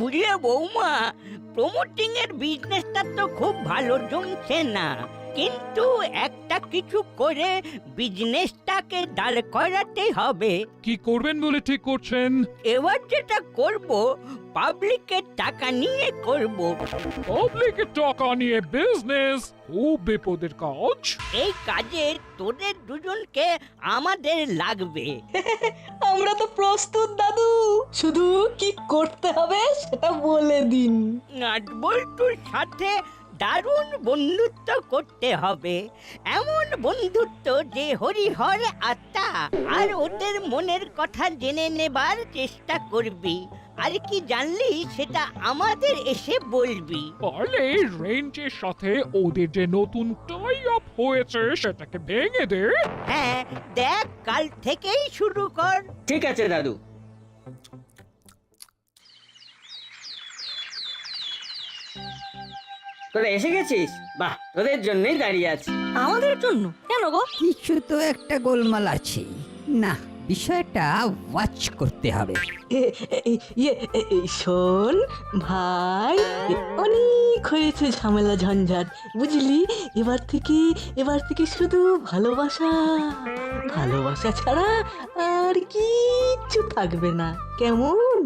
বুঝলে বৌমা, প্রমোটিং এর বিজনেসটা তো খুব ভালো জমছে না, কিন্তু একটা কিছু করে বিজনেসটাকে দাঁড় করাতে হবে। কি করবেন বলে ঠিক করছেন? এবার যেটা করব, পাবলিকের টাকা নিয়ে করব। পাবলিকের টাকা নিয়ে বিজনেস খুব বিপদের কাজ। এই কাজে তোদের দুজনকে আমাদের লাগবে। আমরা তো প্রস্তুত দাদু, শুধু কি করতে হবে সেটা বলে দিন। নাটবল্টুর সাথে দারুণ বন্ধুত্ব করতে হবে, এমন বন্ধুত্ব যে হরিহর আত্মা, আর ওদের মনের কথা জেনে নেবার চেষ্টা করবি। আর কি জানলি সেটা আমাদের এসে বলবি। পারলে রেঞ্জের সাথে ওদের যে নতুন টাই আপ হয়েছে সেটাকে ভেঙে দে। হ্যাঁ, দেখ, কাল থেকেই শুরু কর। ঠিক আছে দাদু। তোরা এসে গেছিস? বাহ, তোদের জন্যই দাঁড়িয়ে আছি। আমাদের জন্য কেন গো? কিছু তো একটা গোলমাল আছে। না, বিষয়টা ওয়াচ করতে হবে। শোন ভাই, অনেক হয়েছে ঝামেলা ঝঞ্ঝাট, বুঝলি? এবার থেকে শুধু ভালোবাসা, ভালোবাসা ছাড়া আর কিচ্ছু থাকবে না, কেমন?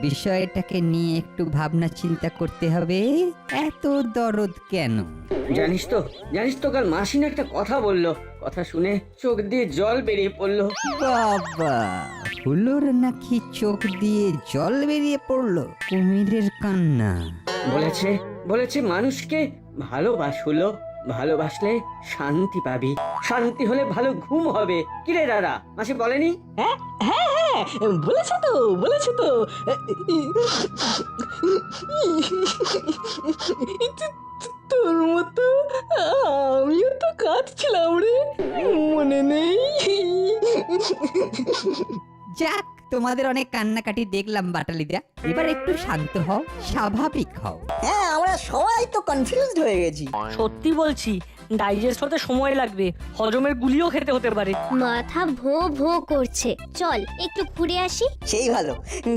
বিষয়টাকে নিয়ে একটু ভাবনা চিন্তা করতে হবে। এত দরদ কেন? জানিস তো কাল মাসিন একটা কথা বললো, কথা শুনে চোখ দিয়ে জল বেরিয়ে পড়লো। বাবা, হুলোর নাকি চোখ দিয়ে জল বেরিয়ে পড়লো? কুমিরের কান্না। বলেছে মানুষকে ভালোবাস হলো, ভালোবাসলে শান্তি পাবি, শান্তি হলে ভালো ঘুম হবে। কিরে দাদা, মাসি বলেনি? হ্যাঁ, বলেছে তো। তোর মতো আমিও তো কাঁদছিলাম রে, মনে নেই? যাক, তোমাদের অনেক কান্নাকাটি দেখলাম বাটালিদা, এবার একটু শান্ত হও, স্বাভাবিক হও। হ্যাঁ, আমরা সবাই তো কনফিউজড হয়ে গেছি। সত্যি বলছি, ডাইজেস্ট হতে সময় লাগবে, হজমের গুলিও খেতে হতে পারে। মাথা ভো ভো করছে, চল একটু ঘুরে আসি। সেই ভালো,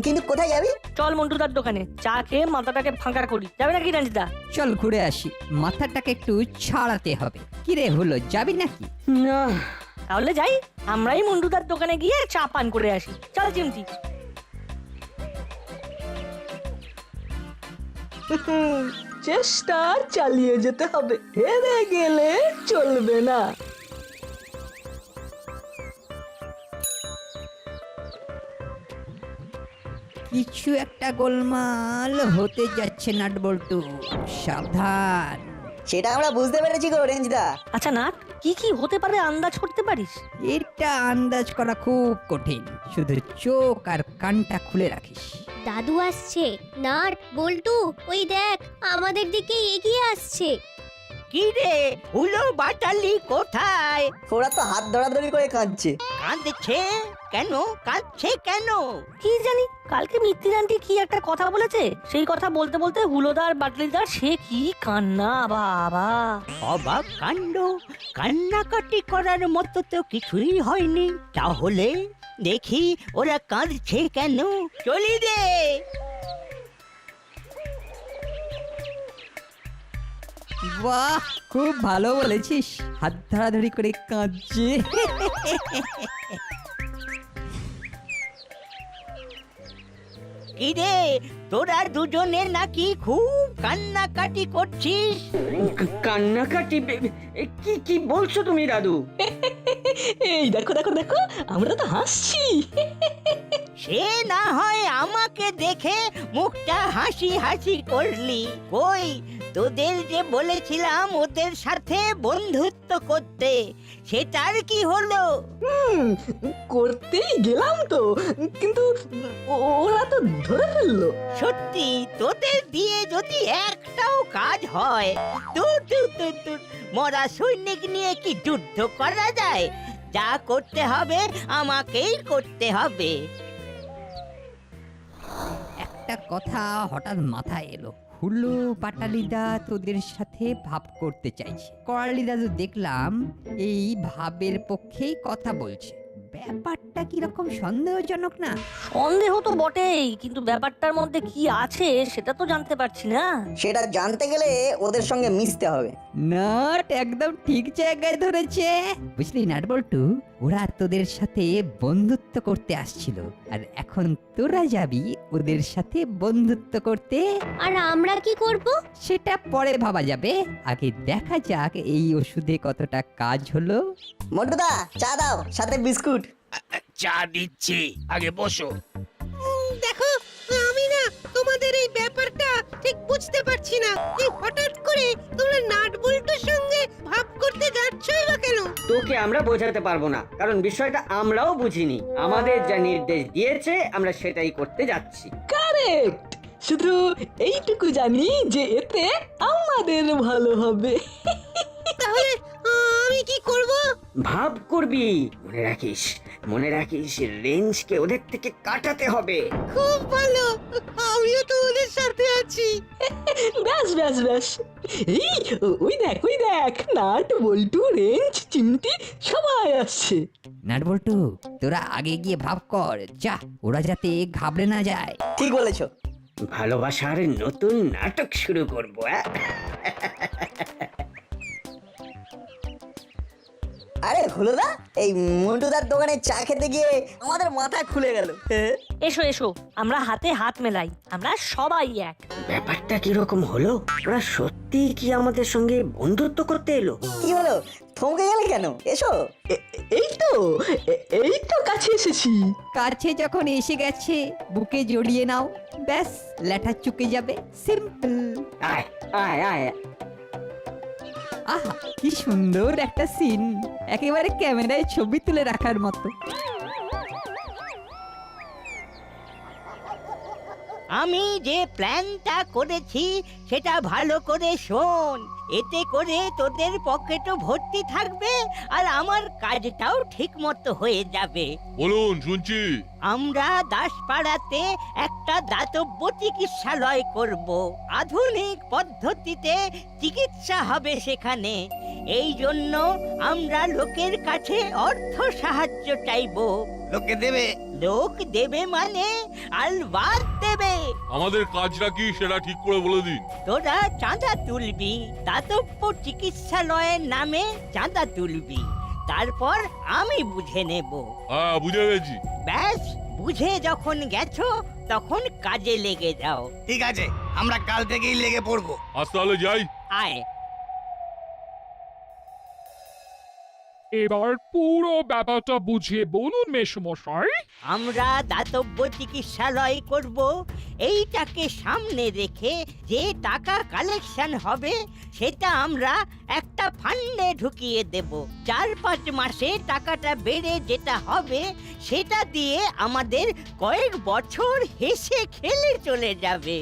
কিন্তু কোথায় যাবি? চল মন্টুদার দোকানে চা খেয়ে মাথাটাকে ফাঁকা করি, যাবে নাকি রাঞ্জিদা? চল ঘুরে আসি, মাথাটাকে একটু ছাড়াতে হবে। কিরে হলো, যাবি নাকি? না, তাহলে যাই, আমরাই মন্টুদার দোকানে গিয়ে চা পান করে আসি। চল চিমটি। চেষ্টা চালিয়ে যেতে হবে, হেরে গেলে চলবে না। কিছু একটা গোলমাল হতে যাচ্ছে নাটবল্টু, সাবধান। সেটা আমরা বুঝতে পেরেছি গো রেঞ্জদা। আচ্ছা না, কি কি হতে পারে আন্দাজ করতে পারিস? এটা আন্দাজ করা খুব কঠিন, শুধু চোখ আর কানটা খুলে রাখিস। দাদু আসছে, নাট বল্টু ওই দেখ আমাদের দিকে এগিয়ে আসছে। কি রে হুলো, বাটালি কোথায়? ওরা তো হাত ধরাধরি করে কাঁদছে। কাঁদছে কেন? কি জানি, কালকে মিত্তির আন্টি কি একটা কথা বলেছে, সেই কথা বলতে বলতে হুলোদার বাটলিদার সে কি কান্না বাবা! অবাক কাণ্ড, কান্নাকাটি করার মতো তো কিছুই হয়নি। তাহলে দেখি ওরা কাঁদছে কেন। চলি রে। বাহ, খুব ভালো বলেছিস, হাত ধরাধরি করে কাঁদছে। কি রে, তোরা দুজনে নাকি খুব কান্নাকাটি করছিস? কান্নাকাটি? কি কি বলছো তুমি দাদু? এই দেখো, আমরা তো হাসছি। সে না হয় আমাকে দেখে মুখটা হাসি হাসি করলি, কই তোদের যে বলেছিলাম ওদের সাথে বন্ধুত্ব করতে, সেটার কি হলো? করতেই গেলাম তো, কিন্তু ওরা তো ধরে ফেললো। সত্যি তোদের দিয়ে যদি একটাও কাজ হয়, দূর, মরা সৈনিক নিয়ে কি যুদ্ধ করা যায়? যা করতে হবে আমাকেই করতে হবে। একটা কথা হঠাৎ মাথায় এলো, হুলো পাটালিদা তোদের সাথে ভাব করতে চাইছে। করালিদা তো দেখলাম এই ভাবের পক্ষেই কথা বলছে। ব্যাপারটা কিরকম সন্দেহজনক না? সন্দেহ তো বটেই, কিন্তু ব্যাপারটার মধ্যে কি আছে সেটা তো জানতে পারছি না। সেটা জানতে গেলে ওদের সঙ্গে মিশতে হবে। নাট একদম ঠিক জায়গায় ধরেছে। বুঝলি নাট বল্টু, ওরা তোদের সাথে বন্ধুত্ব করতে আসছিল, আর এখন তোরা যাবি ওদের সাথে বন্ধুত্ব করতে। আর আমরা কি করব? সেটা পরে ভাবা যাবে, আগে দেখা যাক এই ওষুধে কতটা কাজ হলো। মন্টুদা চা দাও, সাথে বিস্কুট। চা দিচ্ছি, আগে বসো। দেখো, আমি না তোমাদের এই ব্যাপারটা ঠিক বুঝতে পারছি না। এই হঠাৎ করে তোমরা নাট বল্টুর সঙ্গে ভাব করতে যাচ্ছই বা কেন? তোকে আমরা বোঝাতে পারবো না, কারণ বিষয়টা আমরাও বুঝিনি। আমাদের যা নির্দেশ দিয়েছে আমরা সেটাই করতে যাচ্ছি। কারেক্ট। শুধু এইটুকু জানি যে এতে আমাদের ভালো হবে। তাহলে আমি কি করব? ভাব করবি, মনে রাখিস রেঞ্জকে ওদের থেকে কাটাতে হবে। খুব ভালো, আমিও তো ওদের সাথে আছি। ব্যাস ব্যাস ব্যাস। এই ওই দেখ নাট বল্টু রেঞ্জ চিমটি সবাই আসছে। নাট বল্টু, তোরা আগে গিয়ে ভাব কর, যা, ওরা যাতে ঘাবড়ে না যায়। ঠিক বলেছো। ভালোবাসার নতুন নাটক শুরু করবো। আরে হলোদা, এই মন্টুদার দোকানে চা খেতে গিয়ে আমাদের মাথা খুলে গেল। এসো এসো, আমরা হাতে হাত মেলাই, আমরা সবাই এক। ব্যাপারটা কিরকম হলো? ওরা সত্যি কি আমাদের সঙ্গে বন্ধুত্ব করতে এলো? কি হলো, থমকে গেলে কেন? এসো। এই তো কাছে এসেছি। কাছে যখন এসে গেছে বুকে জড়িয়ে নাও, ব্যাস ল্যাঠা চুকে যাবে। সিম্পল। আয় আয় আয়। আহা, কি সুন্দর একটা সিন, একেবারে ক্যামেরায় ছবি তুলে রাখার মতো। আমি যে প্ল্যানটা করেছি সেটা ভালো করে শোন। এতে করে তোদের পকেটও ভর্তি থাকবে আর আমার কাজটাও ঠিক মতো হয়ে যাবে। বলুন, শুনছি। আমরা দাসপাড়াতে একটা দাতব্য চিকিৎসালয় করব। আধুনিক পদ্ধতিতে চিকিৎসা হবে সেখানে। এই জন্য আমরা লোকের কাছে অর্থ সাহায্য চাইবো। লোকে দেবে? লোক দেবে মানে আলবাত দেবে। আমাদের কাজটা কি সেটা ঠিক করে বলে দিন। তোরা চাঁদা তুলবি, দাতব্য চিকিৎসালয়ের নামে চাঁদা তুলবি, তারপর আমি বুঝে নেব। হ্যাঁ, বুঝে গেছি। ব্যাস, বুঝে যখন গেছো তখন কাজে লেগে যাও। ঠিক আছে, আমরা কাল থেকেই লেগে পড়বো। আজ তাহলে যাই। আয়। এবার পুরো ব্যাপারটা বুঝিয়ে বলুন মেসমশাই। আমরা দাতব্য চিকিৎসালয় করব। এইটাকে সামনে রেখে যে টাকা কালেকশন হবে সেটা আমরা একটা ফান্ডে ঢুকিয়ে দেব। 4-5 মাসে টাকাটা বেড়ে যেটা হবে সেটা দিয়ে আমাদের কয়েক বছর হেসে খেলে চলে যাবে।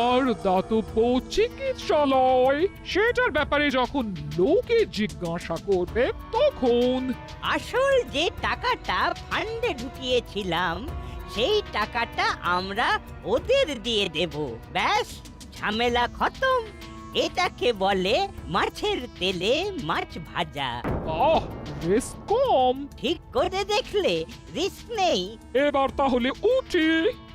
আর দাতব্য চিকিৎসালয়, সেটার ব্যাপারে যখন লোকে জিজ্ঞাসা করবে তখন আসল যে টাকাটা ফান্ডে ঢুকিয়েছিলাম সেই টাকাটা আমরা ওদের দিয়ে দেব। ব্যাস, ঝামেলা খতম। এটাকে বলে মাছের তেলে মাছ ভাজা। রিস্ক কম। ঠিক করে দেখলে রিস্ক নেই। এবার তাহলে উঠি।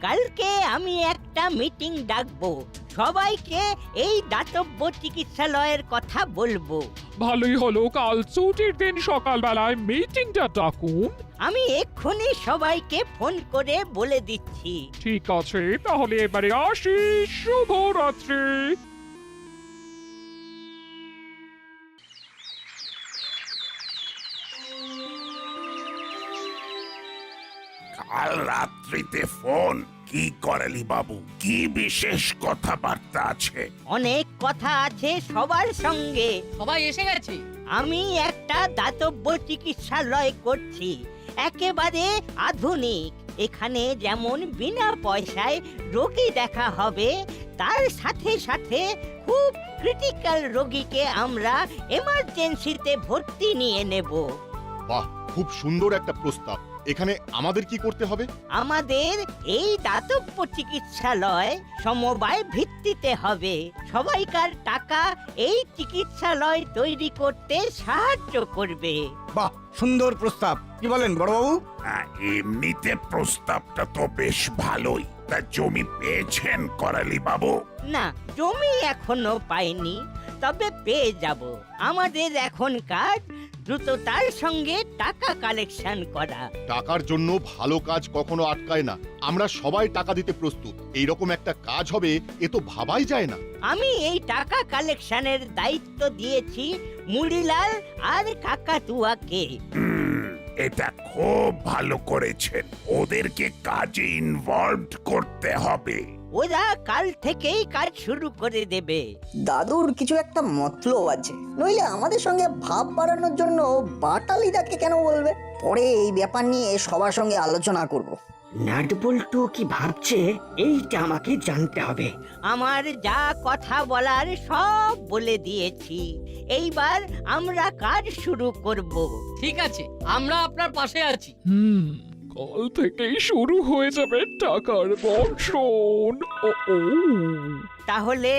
কালকে আমি একটা মিটিং ডাকবো, সবাইকে এই দাতব্য চিকিৎসালয়ের কথা বলবো। ভালোই হলো, কাল ছুটির দিন সকালবেলায় মিটিংটা ডাকুন। আমি এক্ষুনি সবাইকে ফোন করে বলে দিচ্ছি। ঠিক আছে, তাহলে এবারে আসি। শুভরাত্রি। কাল রাত্রিতে ফোন কি করালি বাবু? কি বিশেষ কথাবার্তা আছে? অনেক কথা আছে সবার সঙ্গে। সবাই এসে গেছে। আমি একটা দাতব্য চিকিৎসালয় করছি, একেবারে আধুনিক। এখানে যেমন বিনা পয়সায় রোগী দেখা হবে, তার সাথে সাথে খুব ক্রিটিক্যাল রোগীকে আমরা এমার্জেন্সিতে ভর্তি নিয়ে নেব। বাহ, খুব সুন্দর একটা প্রস্তাব। এখানে আমাদের কি করতে হবে? আমাদের এই দাতব্য চিকিৎসালয় সমবায় ভিত্তিতে হবে। সবাইকার টাকা এই চিকিৎসালয় তৈরি করতে সাহায্য করবে। বাহ, সুন্দর প্রস্তাব। কি বলেন বড়বাবু? এমনিতে প্রস্তাবটা তো বেশ ভালোই। তা জমি পেয়েছেন করালি বাবু? না, জমি এখনো পাইনি, তবে পেয়ে যাব। আমাদের এখন কাজ দ্রুততার সঙ্গে টাকা কালেকশন করা। টাকার জন্য ভালো কাজ কখনো আটকায় না। আমরা সবাই টাকা দিতে প্রস্তুত। এইরকম একটা কাজ হবে এ তো ভাবাই যায় না। আমি এই টাকা কালেকশনের দায়িত্ব দিয়েছি মুড়িলাল আর কাকাতুয়াকে। এটা খুব ভালো করেছেন। ওদেরকে কাজে ইনভলভড করতে হবে। ওরা কাল থেকেই কাজ শুরু করে দেবে। দাদুর কিছু একটা মতলব আছে, নইলে আমাদের সঙ্গে ভাব বাড়ানোর জন্য বাটালিদাকে কেন বলবে? পরে এই ব্যাপার নিয়ে সবার সঙ্গে আলোচনা করব। নাটবল্টু কি ভাবছে এইটা আমাকে জানতে হবে। আমার যা কথা বলার সব বলে দিয়েছি। এইবার আমরা কাজ শুরু করব। ঠিক আছে, আমরা আপনার পাশে আছি। কাল থেকেই শুরু হয়ে যাবে টাকার বর্ষণ। ও তাহলে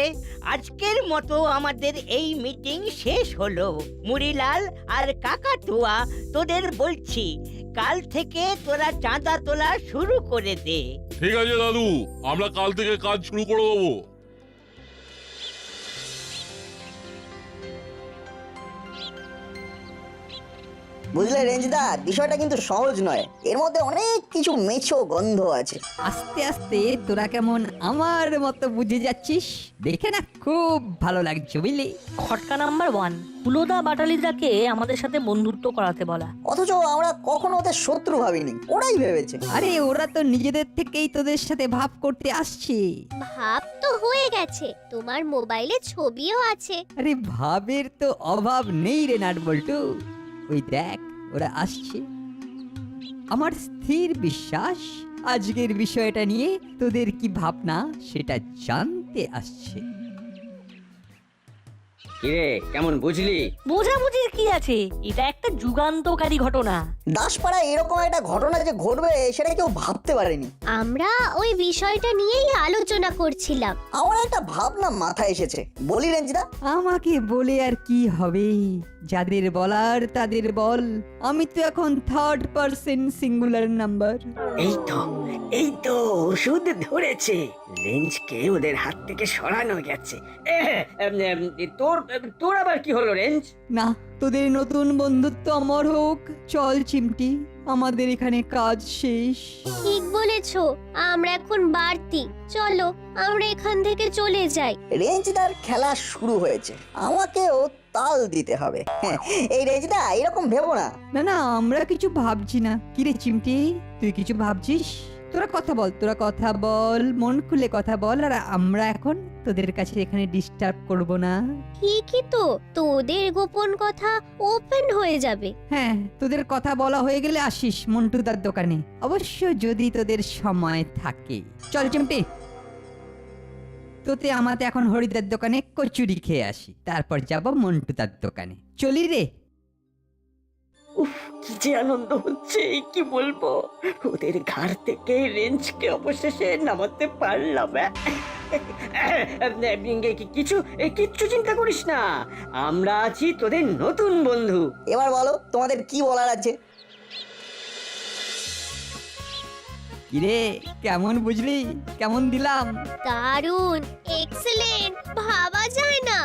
আজকের মতো আমাদের এই মিটিং শেষ হলো। মুড়িলাল আর কাকাতুয়া, তোদের বলছি কাল থেকে তোরা চাঁদা তোলা শুরু করে দে। ঠিক আছে দাদু, আমরা কাল থেকে কাজ শুরু করে দেবো। বুঝলে রেঞ্জদা, বিষয়টা কিন্তু সহজ নয়। এর মধ্যে অনেক কিছু মেছো গন্ধ আছে। আস্তে আস্তে তোরা কেমন আমার মতো বুঝে যাচ্ছিস, দেখে না খুব ভালো লাগছে বুঝলি। খটকা নাম্বার 1, হুলোদা বাটালিদাকে আমাদের সাথে বন্ধুত্ব করাতে বলা। অথচ আমরা কখনো ওদের শত্রু ভাবিনি, ওরাই ভেবেছে। আরে ওরা তো নিজেদের থেকেই তোদের সাথে ভাব করতে আসছে। ভাব তো হয়ে গেছে, তোমার মোবাইলে ছবিও আছে। আরে ভাবের তো অভাব নেই রে নাটবল্টু। ওই দেখ ওরা আসছে। আমার স্থির বিশ্বাস আজকের বিষয়টা নিয়ে তোদের কি ভাবনা সেটা জানতে আসছে। কিরে কেমন বুঝলি? বোঝাবুঝির কি আছে, এটা একটা যুগান্তকারী ঘটনা। দাসপাড়ায় এরকম একটা ঘটনা যে ঘটবে সেটা কেউ ভাবতে পারেনি। আমরা ওই বিষয়টা নিয়েই আলোচনা করছিলাম। আমার একটা ভাবনা মাথায় এসেছে, বলি রেঞ্জদা? আমাকে বলে আর কি হবে, যাদের বলার তাদের বল। আমি তো এখন থার্ড পারসন সিঙ্গুলার নাম্বার। এই তো ওষুধ ধরেছে। রেঞ্জকে ওদের হাত থেকে সরানো গেছে। তোর আবার কি হলো রেঞ্জ? না, তোদের নতুন বন্ধুত্ব অমর হোক। চল চিমটি, আমাদের এখানে কাজ শেষ। ঠিক বলেছো, আমরা এখন বাড়তি। চলো আমরা এখান থেকে চলে যাই। রেঞ্জদার খেলা শুরু হয়েছে, আমাকেও তাল দিতে হবে। এই রেঞ্জদা এরকম ভেবো না। না না, আমরা কিছু ভাবছি না। কিরে চিমটি, তুই কিছু ভাবছিস? তোরা কথা বল, মন খুলে কথা বল। আর আমরা এখন তোদের কাছে এখানে ডিস্টার্ব করব না। ঠিকই তো, তোদের গোপন কথা ওপেন হয়ে যাবে। হ্যাঁ, তোদের কথা বলা হয়ে গেলে আসিস মন্টুদার দোকানে, অবশ্য যদি তোদের সময় থাকে। চল চিমটি, তোতে আমাতে এখন হরিদার দোকানে কচুরি খেয়ে আসি, তারপর যাব মন্টুদার দোকানে। চলি রে। উফ, কি যে আনন্দ হচ্ছে কি বলবো। ওদের ঘাড় থেকে রেঞ্জকে অবশেষে নামাতে পারলাম। কিচ্ছু চিন্তা করিস না, আমরা আছি তোদের নতুন বন্ধু। এবার বলো তোমাদের কি বলার আছে। কিরে কেমন বুঝলি, কেমন দিলাম? দারুণ, এক্সেলেন্ট, ভাবা যায় না।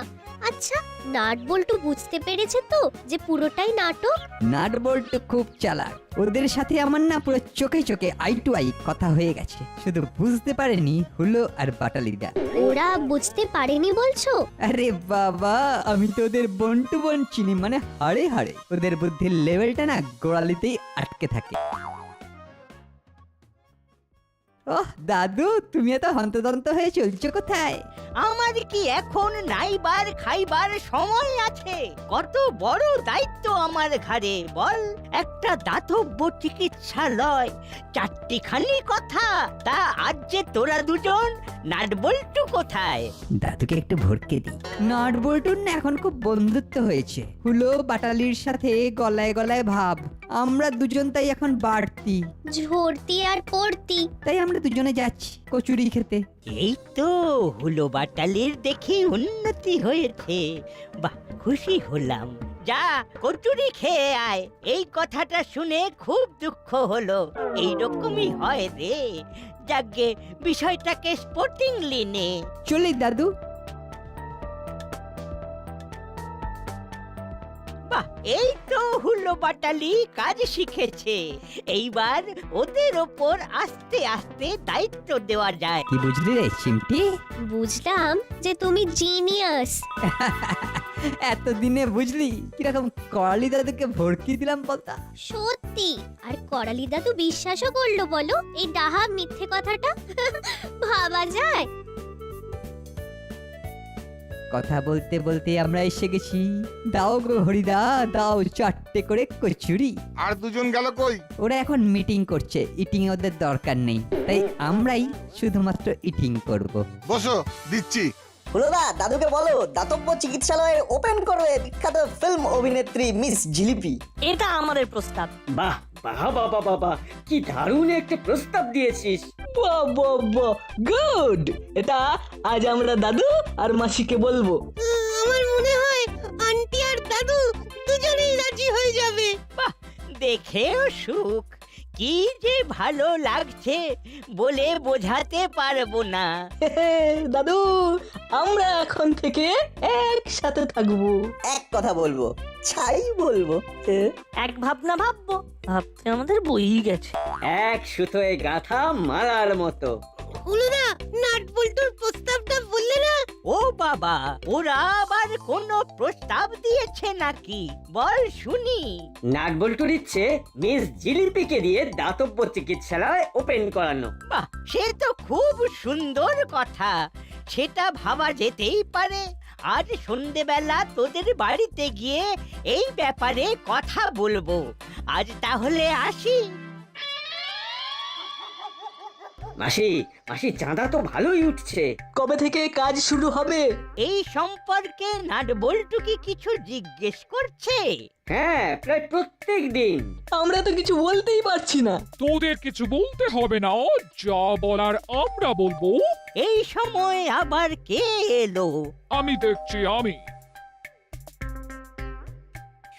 আচ্ছা, নাটবল্টু বুঝতে পেরেছে তো যে পুরোটাই নাটক? নাটবল্টু খুব চালাক, ওদের সাথে আমার না পুরো চোখে চোখে আই টু আই কথা হয়ে গেছে। শুধু বুঝতে পারেনি হুলো আর বাটালিদা। ওরা বুঝতে পারেনি বলছো? আরে বাবা, আমি তো ওদের বন্টু বোন চিনি, মানে হাড়ে হাড়ে। ওদের বুদ্ধির লেভেলটা না গোড়ালিতেই আটকে থাকে। ওহ দাদু, তুমি এত হন্তদন্ত হয়ে চলছো কোথায়? আমার কি এখন নাইবার খাইবার সময় আছে? কত বড় দায়িত্ব আমার ঘাড়ে বল। একটা দাতব্য চিকিৎসালয়, চারটিখানি কথা। তা আজ যে তোরা দুজন নাটবল্টু কোথায়? দাদুকে একটু ভরকে দিই। নট বল্টুর না এখন খুব বন্ধুত্ব হয়েছে। হুলো বাটালির সাথে গলায় গলায় ভাব। আমরা দুজন তাই এখন বাড়তি। ঝরতি আর পড়তি। তাই আমরা দুজনে যাচ্ছি কচুরি খেতে। এই তো হুলো বাটালির দেখি উন্নতি হয়েছে। বাহ, খুশি হলাম। যা কচুরি খেয়ে আয়। এই কথাটা শুনে খুব দুঃখ হলো। এইরকমই হয় রে। যাকে বিষয়টাকে স্পোর্টিংলি নে। চলি দাদু। বাহ, এই তো হুলো বাটালি কাজ শিখেছে। এইবার ওদের ওপর আস্তে আস্তে দায়িত্ব দেওয়া যায়। কি বুঝলি রে চিমটি? বুঝলাম যে তুমি জিনিয়াস। এতদিনে বুঝলি কিরকম করালি দাদুকে ভর্তি দিলাম বলতা? সত্যি। আর করালি দাদু বিশ্বাসও করলো বলো এই ডাহা মিথ্যে কথাটা? ভাবা যায়? কথা বলতে বলতে আমরা এসে গেছি। দাও গো হরিদা, দাও 4টে করে কচুরি। আর দুজন গেল কই? ওরা এখন মিটিং করছে, ইটিং ওদের দরকার নেই, তাই আমরাই শুধুমাত্র ইটিং করব। বসো, দিচ্ছি। হুলোদা, দাদুকে বলো দাতব্য চিকিৎসালয়ে ওপেন করবে বিখ্যাত ফিল্ম অভিনেত্রী মিস জিলিপি। এটা আমাদের প্রস্তাব। বাহ বাহ বাবা বাবা, কি দারুণ একটা প্রস্তাব দিয়েছিস। বাহ বাহ বাহ, গুড। এটা আজ আমরা দাদু আর মাসিকে বলবো। আমার মনে হয় আন্টি আর দাদু দুজনেই রাজি হয়ে যাবে। বাহ, দেখেও সুখ। কি যে ভালো লাগছে বলে বোঝাতে পারবো না। দাদু, আমরা এখন থেকে একসাথে থাকবো। এক কথা বলবো, ছাই বলবো। এক ভাবনা ভাববো, ভাবতে আমাদের বই গেছে। এক সুতোয় গাঁথা মালার মতো। হুলোদা, নাট বল্টুর প্রস্তাবটা বললে না? ও বাবা, ওরা আবার কোনো প্রস্তাব দিয়েছে নাকি? বল শুনি। নাটবল্টুর ইচ্ছে মিস জিলিপিকে দিয়ে দাতব্য চিকিৎসালয় ওপেন করানো। বাহ, সে তো খুব সুন্দর কথা। সেটা ভাবা যেতেই পারে। আজ সন্ধেবেলা তোদের বাড়িতে গিয়ে এই ব্যাপারে কথা বলবো। আজ তাহলে আসি। মাসি মাসি, চাঁদা তো ভালোই উঠছে। কবে থেকে কাজ শুরু হবে? এই সম্পর্কে নাটবল্টু কি কিছু জিজ্ঞেস করছে? হ্যাঁ, প্রায় প্রত্যেক দিন। আমরা তো কিছু বলতেই পারছি না। তোদের কিছু বলতে হবে না, যা বলার আমরা বলবো। এই সময় আবার কে এলো? আমি দেখছি আমি।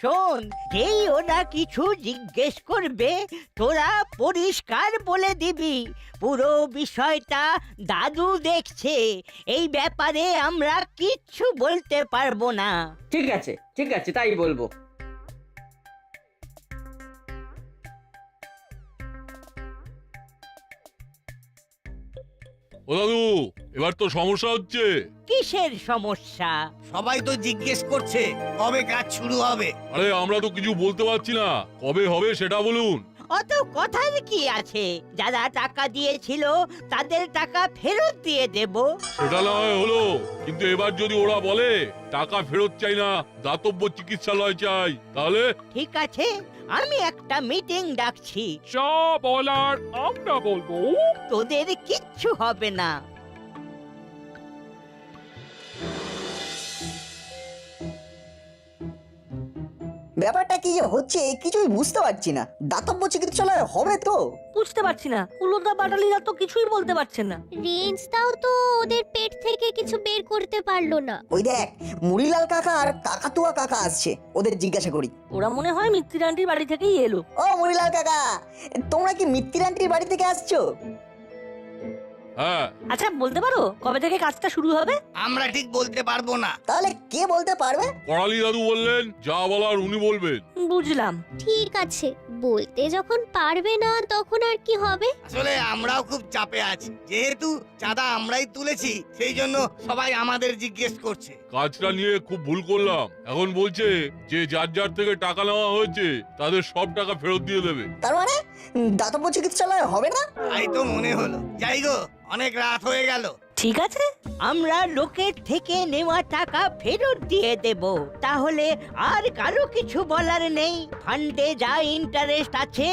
শোন, যেই ওরা কিছু জিজ্ঞেস করবে তোরা পরিষ্কার বলে দিবি পুরো বিষয়টা দাদু দেখছে। এই ব্যাপারে আমরা কিচ্ছু বলতে পারবো না। ঠিক আছে ঠিক আছে, তাই বলবো। ও দাদু, এবার তো সমস্যা হচ্ছে। কিসের সমস্যা? সবাই তো জিজ্ঞেস করছে কবে কাজ শুরু হবে। আরে আমরা তো কিছু বলতে পারছি না, কবে হবে সেটা বলুন। অত কথার কি আছে? যারা টাকা দিয়েছিল তাদের টাকা ফেরত দিয়ে দেব। সেটা না হয় হলো, কিন্তু এবার যদি ওরা বলে টাকা ফেরত চাই না, দাতব্য চিকিৎসালয় চাই, তাহলে? ঠিক আছে, আমি একটা মিটিং ডাকছি। যা বলার আমরা বলবো। তোদের কিচ্ছু হবে না। ব্যাপারটা কি যে হচ্ছে কিছুই বুঝতে পারছি না। দাতব্য চিকিৎসালয় হবে তো? বুঝতে পারছি না, হুলোদা বাটালিরা তো কিছুই বলতে পারছে না। রেঞ্জটাও তো ওদের পেট থেকে কিছু বের করতে পারলো না। ওই দেখ, মুড়িলাল কাকা আর কাকাতুয়া কাকা আসছে, ওদের জিজ্ঞাসা করি। ওরা মনে হয় মিত্তির আন্টির বাড়ি থেকেই এলো। ও মুড়িলাল কাকা, তোমরা কি মিত্তির আন্টির বাড়ি থেকে আসছো? হ্যাঁ। আচ্ছা, বলতে পারো কবে থেকে কাজটা শুরু হবে? আমরা ঠিক বলতে পারবো না। তাহলে কে বলতে পারবে? করালি দাদু বললেন যা বলার উনি বলবেন। বুঝলাম। ঠিক আছে, বলতে যখন পারবে না তখন আর কি হবে? আসলে আমরাও খুব চাপে আছি, যেহেতু চাঁদা আমরাই তুলেছি, সেই জন্য সবাই আমাদের জিজ্ঞেস করছে। কাজটা নিয়ে খুব ভুল করলাম। এখন বলছে যে যার যার থেকে টাকা নেওয়া হয়েছে তাদের সব টাকা ফেরত দিয়ে দেবে। তার মানে দাতব্য চিকিৎসালয় হবে না? তাই তো মনে হলো। যাই গো, অনেক রাত হয়ে গেল। ঠিক আছে। আমরা লোকের থেকে নেওয়া টাকা ফেরত দিয়ে দেব, তাহলে আর কারো কিছু বলার নেই। ফান্ডে যা ইন্টারেস্ট আছে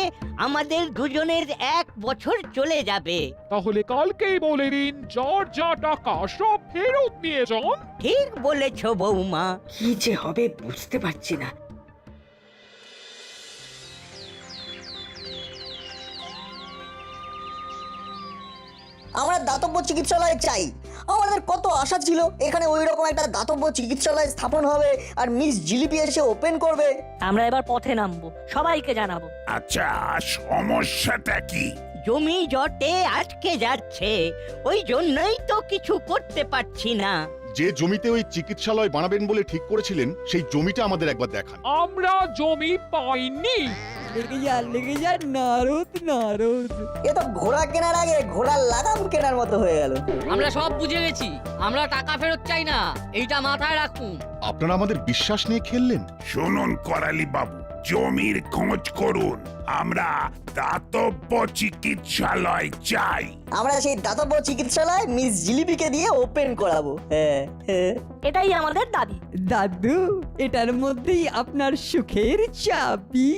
আমাদের দুজনের 1 বছর চলে যাবে। তাহলে কালকেই বলে দিন, যার যা টাকা সব ফেরত নিয়ে যান। ঠিক বলেছ বৌমা। কি যে হবে বুঝতে পারছি না। আমরা দাতব্য চিকিৎসালয় চাই। আমাদের কত আশা ছিল এখানে ওই রকম একটা দাতব্য চিকিৎসালয় স্থাপন হবে আর মিস জিলিপি এসে ওপেন করবে। আমরা এবার পথে নামবো, সবাইকে জানাবো। আচ্ছা, সমস্যাটা কি? জমি জটে আটকে যাচ্ছে, ওই জন্যই তো কিছু করতে পারছি না। যে জমিতে ওই চিকিৎসালয় বানাবেন বলে ঠিক করেছিলেন সেই জমিটা আমাদের একবার দেখান। আমরা জমি পাইনি। লেগে যা নারদ নারদ। এ তো ঘোড়া কেনার আগে ঘোড়ার লাগাম কেনার মতো হয়ে গেল। আমরা সব বুঝে গেছি, আমরা টাকা ফেরত চাই না, এইটা মাথায় রাখুন। আপনারা আমাদের বিশ্বাস নিয়ে খেললেন। শুনুন করালি বাবু, জমির খোঁজ করুন। আমরা দাতব্য চিকিৎসালয় চাই। আমরা সেই দাতব্য চিকিৎসালয় মিস জিলিপিকে দিয়ে ওপেন করাবো। হ্যাঁ হ্যাঁ, এটাই আমাদের দাবি। দাদু, এটার মধ্যেই আপনার সুখের চাবি।